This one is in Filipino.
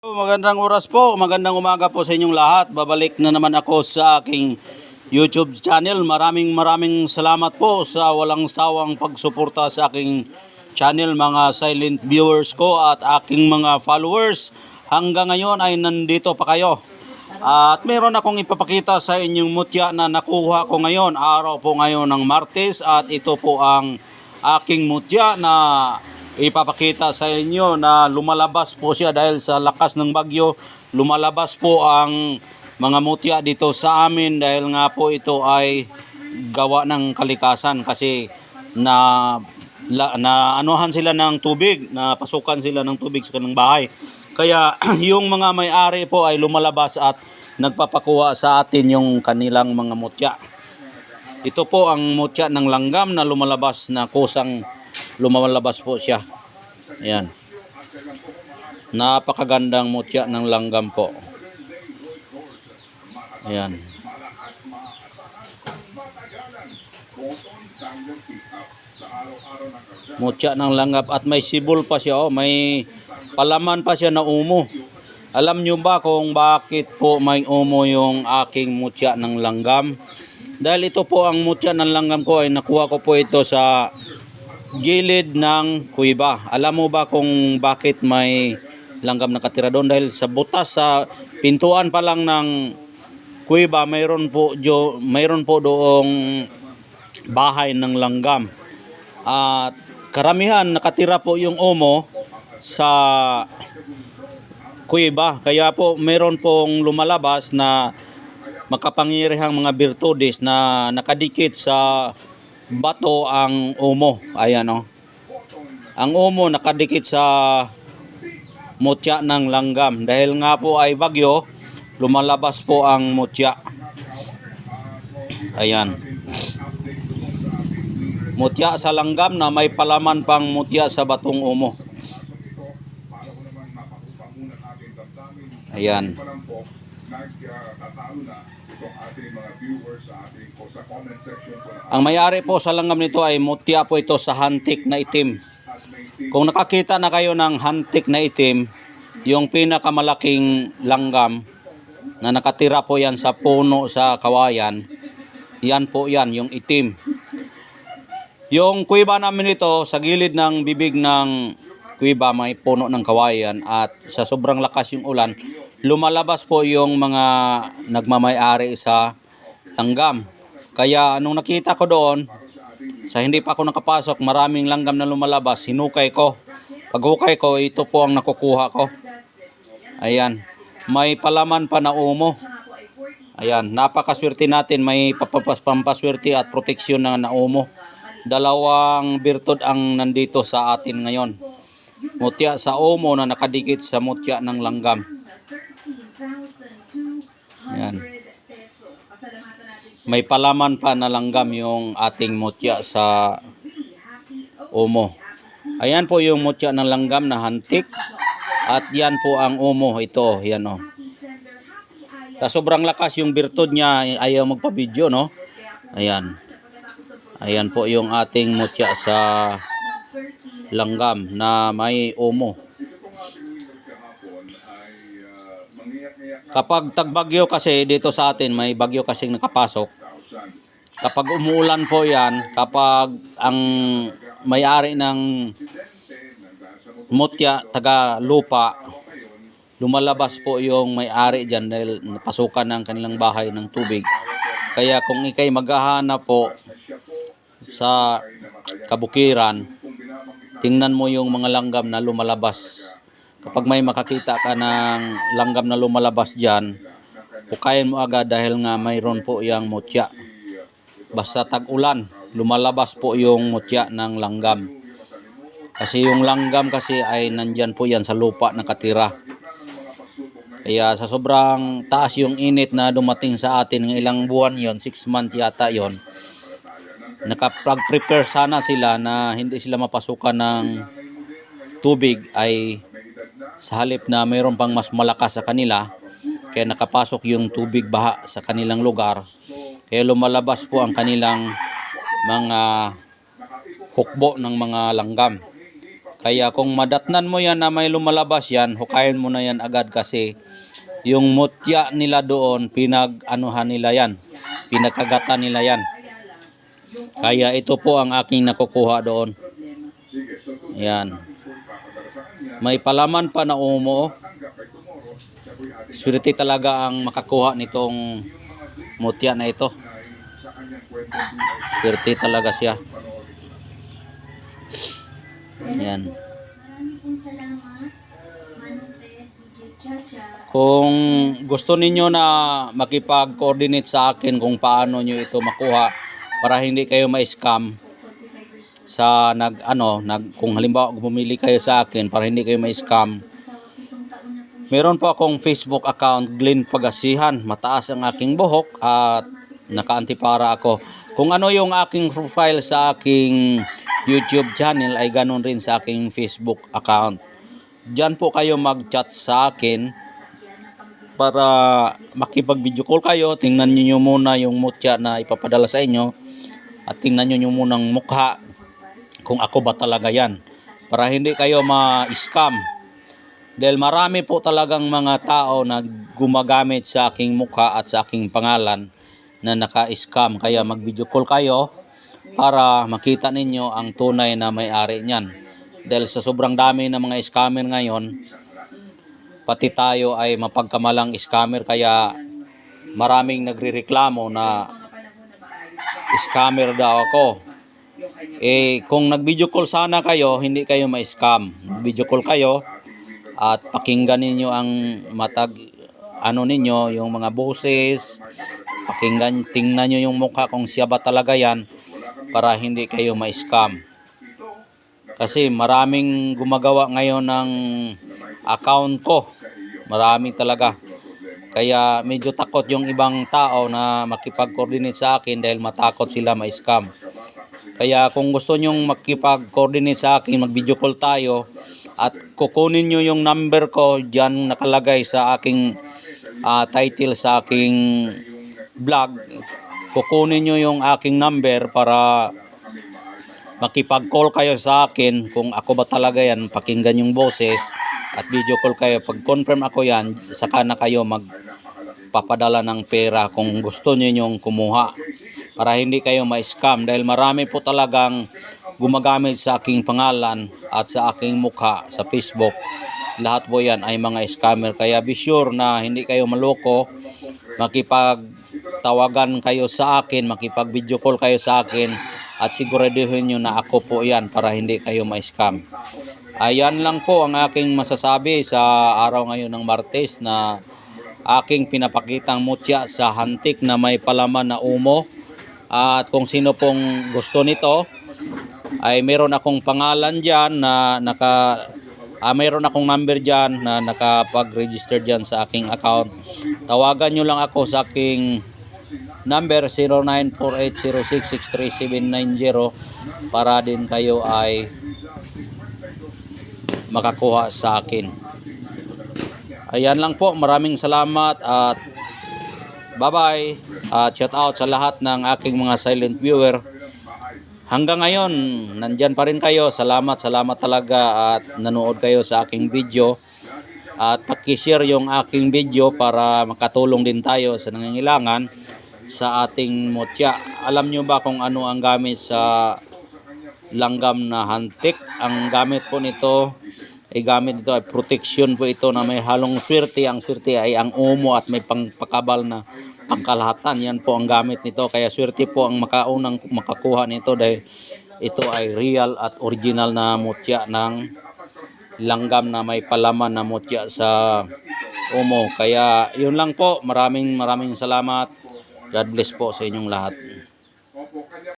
Magandang oras po, magandang umaga po sa inyong lahat. Babalik na naman ako sa aking YouTube channel. Maraming salamat po sa walang sawang pagsuporta sa aking channel, mga silent viewers ko at aking mga followers. Hanggang ngayon ay nandito pa kayo. At meron akong ipapakita sa inyong mutya na nakuha ko ngayon. Araw po ngayon ng Martes at ito po ang aking mutya na ipapakita sa inyo na lumalabas po siya dahil sa lakas ng bagyo. Lumalabas po ang mga mutya dito sa amin dahil nga po ito ay gawa ng kalikasan kasi na anuhan sila ng tubig, na pasukan sila ng tubig sa kanilang bahay. Kaya yung mga may-ari po ay lumalabas at nagpapakuha sa atin yung kanilang mga mutya. Ito po ang mutya ng langgam na lumalabas, na kusang lumalabas po siya. Ayan. Napakagandang mutya ng langgam po. Ayan. Mutya ng langgam at may sibol pa siya, oh, may palaman pa siya na umo. Alam nyo ba kung bakit po may umo yung aking mutya ng langgam? Dahil ito po ang mutya ng langgam ko ay nakuha ko po ito sa gilid ng kuweba. Alam mo ba kung bakit may langgam nakatira doon? Dahil sa butas, sa pintuan pa lang ng kuweba, mayroon po doong bahay ng langgam. At karamihan nakatira po yung umo sa kuweba. Kaya po mayroon pong lumalabas na makapangyarihang mga birtudes na nakadikit sa bato ang umo. Ayan, oh. Ang umo nakadikit sa mutya ng langgam. Dahil nga po ay bagyo, lumalabas po ang mutya. Ayan. Mutya sa langgam na may palaman pang mutya sa batong umo. Ayan. Ang may-ari po sa langgam nito ay mutya po ito sa hantik na itim. Kung nakakita na kayo ng hantik na itim, yung pinakamalaking langgam na nakatira po yan sa puno sa kawayan, yan po yan, yung itim. Yung kuweba namin ito, sa gilid ng bibig ng kuweba may puno ng kawayan at sa sobrang lakas yung ulan, lumalabas po yung mga nagmamay-ari sa langgam. Kaya anong nakita ko doon, sa hindi pa ako nakapasok, maraming langgam na lumalabas, hinukay ko. Pag hukay ko, ito po ang nakukuha ko. Ayan, may palaman pa na umo. Ayan, napakaswerte natin, may pampaswerte at proteksyon na umo. Dalawang birtud ang nandito sa atin ngayon. Mutya sa umo na nakadikit sa mutya ng langgam. Ayan. May palaman pa na langgam yung ating mutya sa umo. Ayan po yung mutya ng langgam na hantik. At yan po ang umo. Ito, yan, oh. Sa sobrang lakas yung birtud niya, ayaw magpa-video, no? Ayan. Ayan po yung ating mutya sa langgam na may umo. Kapag tagbagyo kasi dito sa atin, may bagyo kasing nakapasok. Kapag umuulan po yan, kapag ang may-ari ng mutya, taga lupa, lumalabas po yung may-ari dyan dahil napasukan ng kanilang bahay ng tubig. Kaya kung ikay maghahanap po sa kabukiran, tingnan mo yung mga langgam na lumalabas. Kapag may makakita ka ng langgam na lumalabas dyan, hukayin mo agad dahil nga mayroon po yung mutya. Basta tag-ulan, lumalabas po yung mutya ng langgam. Kasi yung langgam kasi ay nandyan po yan sa lupa nakatira. Kaya sa sobrang taas yung init na dumating sa atin ng ilang buwan yon, 6 months yata yon, nakapag-prepare sana sila na hindi sila mapasukan ng tubig, ay sa halip na mayroon pang mas malakas sa kanila, kaya nakapasok yung tubig baha sa kanilang lugar. Kaya lumalabas po ang kanilang mga hukbo ng mga langgam. Kaya kung madatnan mo yan na may lumalabas yan, hukayin mo na yan agad kasi yung mutya nila doon, pinag-anuhan nila yan. Pinagkagatan nila yan. Kaya ito po ang aking nakukuha doon. Yan. May palaman pa na umo. Swerte talaga ang makakuha nitong mutya na ito. Swerte talaga siya. Yan. Kung gusto ninyo na makipag-coordinate sa akin kung paano nyo ito makuha para hindi kayo ma-scam sa kung halimbawa bumili kayo sa akin para hindi kayo ma-scam. Meron po akong Facebook account, Glenn Pagasihan. Mataas ang aking buhok at naka-antipara ako. Kung ano yung aking profile sa aking YouTube channel ay ganun rin sa aking Facebook account. Diyan po kayo mag-chat sa akin para makipag-video call kayo. Tingnan niyo muna yung mutya na ipapadala sa inyo at tingnan niyo muna ang mukha kung ako ba talaga yan para hindi kayo ma-scam. Dahil marami po talagang mga tao na gumagamit sa aking mukha at sa aking pangalan na naka-scam. Kaya mag-video call kayo para makita ninyo ang tunay na may-ari niyan. Dahil sa sobrang dami ng mga scammer ngayon, pati tayo ay mapagkamalang scammer. Kaya maraming nagrereklamo na scammer daw ako. Kung nag-video call sana kayo, hindi kayo ma-scam. Video call kayo at pakinggan ninyo ang ninyo, yung mga boses. Pakinggan, tingnan nyo yung mukha kung siya ba talaga yan para hindi kayo ma-scam. Kasi maraming gumagawa ngayon ng account ko. Maraming talaga. Kaya medyo takot yung ibang tao na makipag-coordinate sa akin dahil matakot sila ma-scam. Kaya kung gusto nyong makipag-coordinate sa akin, mag-video call tayo at kukunin nyo yung number ko dyan nakalagay sa aking title sa aking vlog. Kukunin nyo yung aking number para makipag-call kayo sa akin kung ako ba talaga yan. Pakinggan yung boses at video call kayo. Pag confirm ako yan, saka na kayo magpapadala ng pera kung gusto nyo yung kumuha para hindi kayo ma-scam. Dahil marami po talagang gumagamit sa aking pangalan at sa aking mukha sa Facebook. Lahat po yan ay mga scammer. Kaya be sure na hindi kayo maloko. Makipagtawagan kayo sa akin, makipag-video call kayo sa akin at siguraduhin nyo na ako po yan para hindi kayo ma-scam. Ayan lang po ang aking masasabi sa araw ngayon ng Martes na aking pinapakitang mutya sa hantik na may palaman na umo. At kung sino pong gusto nito ay meron akong pangalan dyan na mayroon akong number dyan na nakapag-register dyan sa aking account. Tawagan nyo lang ako sa aking number 0948066370 para din kayo ay makakuha sa akin. Ayan lang po, maraming salamat at bye-bye. At shout out sa lahat ng aking mga silent viewer. Hanggang ngayon, nandyan pa rin kayo. Salamat talaga at nanood kayo sa aking video. At paki-share yung aking video para makatulong din tayo sa nangangailangan sa ating mutya. Alam nyo ba kung ano ang gamit sa langgam na hantik? Ang gamit po nito ay protection po ito na may halong swerte. Ang swerte ay ang umo at may pangpakabal na pangkalahatan. Yan po ang gamit nito. Kaya swerte po ang makaunang makakuha nito dahil ito ay real at original na mutya ng langgam na may palaman na mutya sa umo. Kaya yun lang po. Maraming salamat. God bless po sa inyong lahat.